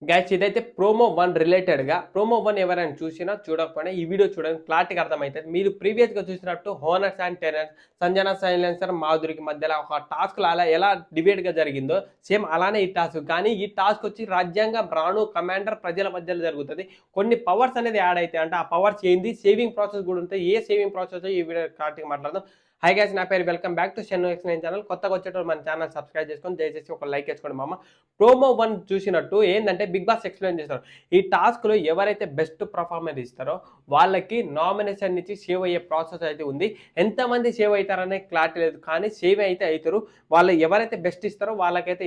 Guys ఇదైతే promo 1 రిలేటెడ్గా promo 1 ఎవరైనా చూసినా చూడకపోయినా ఈ వీడియో చూడండి క్లారిటీగా అర్థమవుతుంది. మీరు ప్రీవియస్గా చూసినట్టు హోనర్స్ అండ్ టెనర్స్ సంజన సైలెన్సర్ మాధురికి మధ్యలో ఒక టాస్క్ అలా ఎలా డిబేట్గా జరిగిందో సేమ్ అలానే ఈ టాస్క్. కానీ ఈ టాస్క్ వచ్చి రాజ్యాంగం రాణు కమాండర్ ప్రజల మధ్యలో జరుగుతుంది. కొన్ని పవర్స్ అనేది యాడ్ అవుతాయి. అంటే ఆ పవర్స్ ఏంది, సేవింగ్ ప్రాసెస్ కూడా ఉంటాయి. ఏ సేవింగ్ ప్రాసెస్ ఈ వీడియో క్లారిటీగా మాట్లాడదాం. హై గైస్, నా పేరు welcome back to Shannu ఎక్స్9 channel. కొత్తగా వచ్చేటప్పుడు మన ఛానల్ సబ్స్క్రైబ్ చేసుకొని దయచేసి ఒక లైక్ వేసుకోండి మామ. ప్రోమో 1 చూసినట్టు ఏంటంటే బిగ్ బాస్ ఎక్స్ప్లెయిన్ చేస్తారు. ఈ టాస్క్లో ఎవరైతే బెస్ట్ పర్ఫార్మెన్స్ ఇస్తారో వాళ్ళకి నామినేషన్ నుంచి సేవ్ అయ్యే ప్రాసెస్ అయితే ఉంది. ఎంతమంది సేవ్ అవుతారనే క్లారిటీ లేదు, కానీ సేవ్ అయితే అవుతారు. వాళ్ళు ఎవరైతే బెస్ట్ ఇస్తారో వాళ్ళకైతే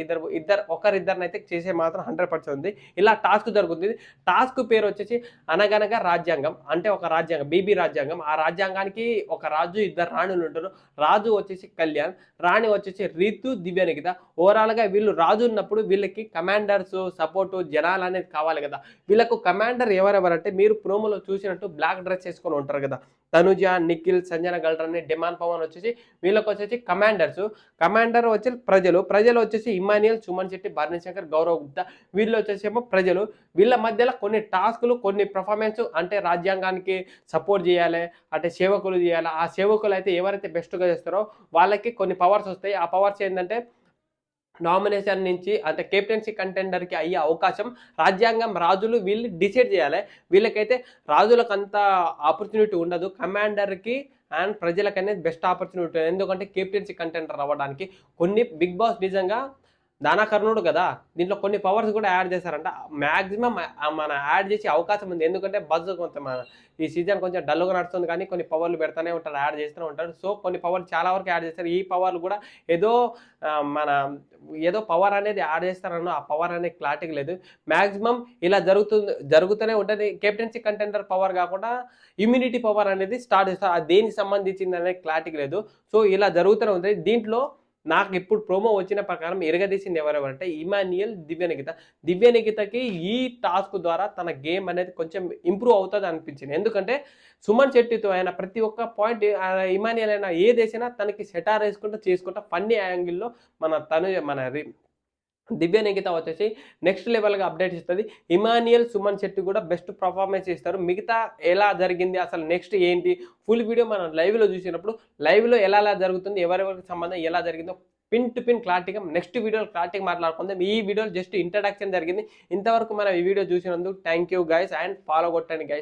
ఒకరిద్దరినైతే చేసే మాత్రం 100% ఉంది. ఇలా టాస్క్ జరుగుతుంది. టాస్క్ పేరు వచ్చేసి అనగనగా రాజ్యాంగం. అంటే ఒక రాజ్యాంగం, బీబీ రాజ్యాంగం. ఆ రాజ్యాంగానికి ఒక రాజు, ఇద్దరు రాణులు ఉంటారు. రాజు వచ్చేసి కళ్యాణ్, రాణి వచ్చేసి రీతు, దివ్య నిఖిత. ఓవరాల్గా వీళ్ళు రాజు ఉన్నప్పుడు వీళ్ళకి కమాండర్స్ సపోర్టు జనాలు అనేది కావాలి కదా. వీళ్ళకు కమాండర్ ఎవరెవరంటే మీరు ప్రోమోలో చూసినట్టు బ్లాక్ డ్రెస్ వేసుకొని ఉంటారు కదా. తనుజ, నిఖిల్, సంజన గల్రాని, డిమాన్ పవన్ వచ్చేసి వీళ్ళకి వచ్చేసి కమాండర్స్. కమాండర్ వచ్చి ప్రజలు వచ్చేసి ఇమానియల్, సుమన్ శెట్టి, భరణి శంకర్, గౌరవ్ గుప్తా. వీళ్ళు వచ్చేసేమో ప్రజలు. వీళ్ళ మధ్యలో కొన్ని టాస్కులు, కొన్ని పర్ఫార్మెన్స్, అంటే రాజ్యాంగానికి సపోర్ట్ చేయాలి, అంటే సేవకులు చేయాలి. ఆ సేవకులు అయితే ఎవరైతే బెస్ట్గా చేస్తారో వాళ్ళకి కొన్ని పవర్స్ వస్తాయి. ఆ పవర్స్ ఏంటంటే నామినేషన్ నుంచి అంటే కెప్టెన్సీ కంటెండర్కి అయ్యే అవకాశం రాజ్యాంగం రాజులు వీళ్ళు డిసైడ్ చేయాలి. వీళ్ళకైతే రాజులకు అంత ఆపర్చునిటీ ఉండదు. కమాండర్కి అండ్ ప్రజలకనేది బెస్ట్ ఆపర్చునిటీ. ఎందుకంటే కెప్టెన్సీ కంటెండర్ అవ్వడానికి కొన్ని బిగ్ బాస్ నిజంగా దానాకర్ణుడు కదా, దీంట్లో కొన్ని పవర్స్ కూడా యాడ్ చేశారంట. మ్యాక్సిమం మన యాడ్ చేసే అవకాశం ఉంది. ఎందుకంటే బజ్ కొంచెం ఈ సీజన్ కొంచెం డల్గా నడుస్తుంది, కానీ కొన్ని పవర్లు పెడతానే ఉంటారు, యాడ్ చేస్తూనే ఉంటారు. సో కొన్ని పవర్లు చాలా వరకు యాడ్ చేస్తారు. ఈ పవర్లు కూడా ఏదో మన ఏదో పవర్ అనేది యాడ్ చేస్తారన్న ఆ పవర్ అనేది క్లారిటీ లేదు. మ్యాక్సిమం ఇలా జరుగుతూనే ఉంటుంది. కెప్టెన్సీ కంటెండర్ పవర్ కాకుండా ఇమ్యూనిటీ పవర్ అనేది స్టార్ట్ చేస్తారు. అది దేనికి సంబంధించింది అనేది క్లారిటీ లేదు. సో ఇలా జరుగుతూనే ఉంది. దీంట్లో నాకు ఇప్పుడు ప్రోమో వచ్చిన ప్రకారం ఎరగదీసింది ఎవరెవరంటే ఇమాన్యుయల్, దివ్య నిఖితకి ఈ టాస్క్ ద్వారా తన గేమ్ అనేది కొంచెం ఇంప్రూవ్ అవుతుంది అనిపించింది. ఎందుకంటే సుమన్ శెట్టితో ఆయన ప్రతి ఒక్క పాయింట్ ఇమాన్యుయల్ అయినా ఏదేసినా తనకి సెటార్ చేసుకుంటా ఫన్నీ యాంగిల్లో మన దివ్య నిఖిత వచ్చేసి నెక్స్ట్ లెవెల్గా అప్డేట్ ఇస్తుంది. ఇమాన్యుయల్, సుమన్ శెట్టి కూడా బెస్ట్ పర్ఫార్మెన్స్ ఇస్తారు. మిగతా ఎలా జరిగింది, అసలు నెక్స్ట్ ఏంటి, ఫుల్ వీడియో మనం లైవ్లో చూసినప్పుడు లైవ్లో ఎలా జరుగుతుంది, ఎవరెవరికి సంబంధం ఎలా జరిగిందో పిన్ టు పిన్ క్లారిటీగా నెక్స్ట్ వీడియోలో క్లారిటీగా మాట్లాడుకుందాం. ఈ వీడియోలో జస్ట్ ఇంట్రడక్షన్ జరిగింది. ఇంతవరకు మనం ఈ వీడియో చూసినందుకు thank you guys, and follow కొట్టండి గైస్.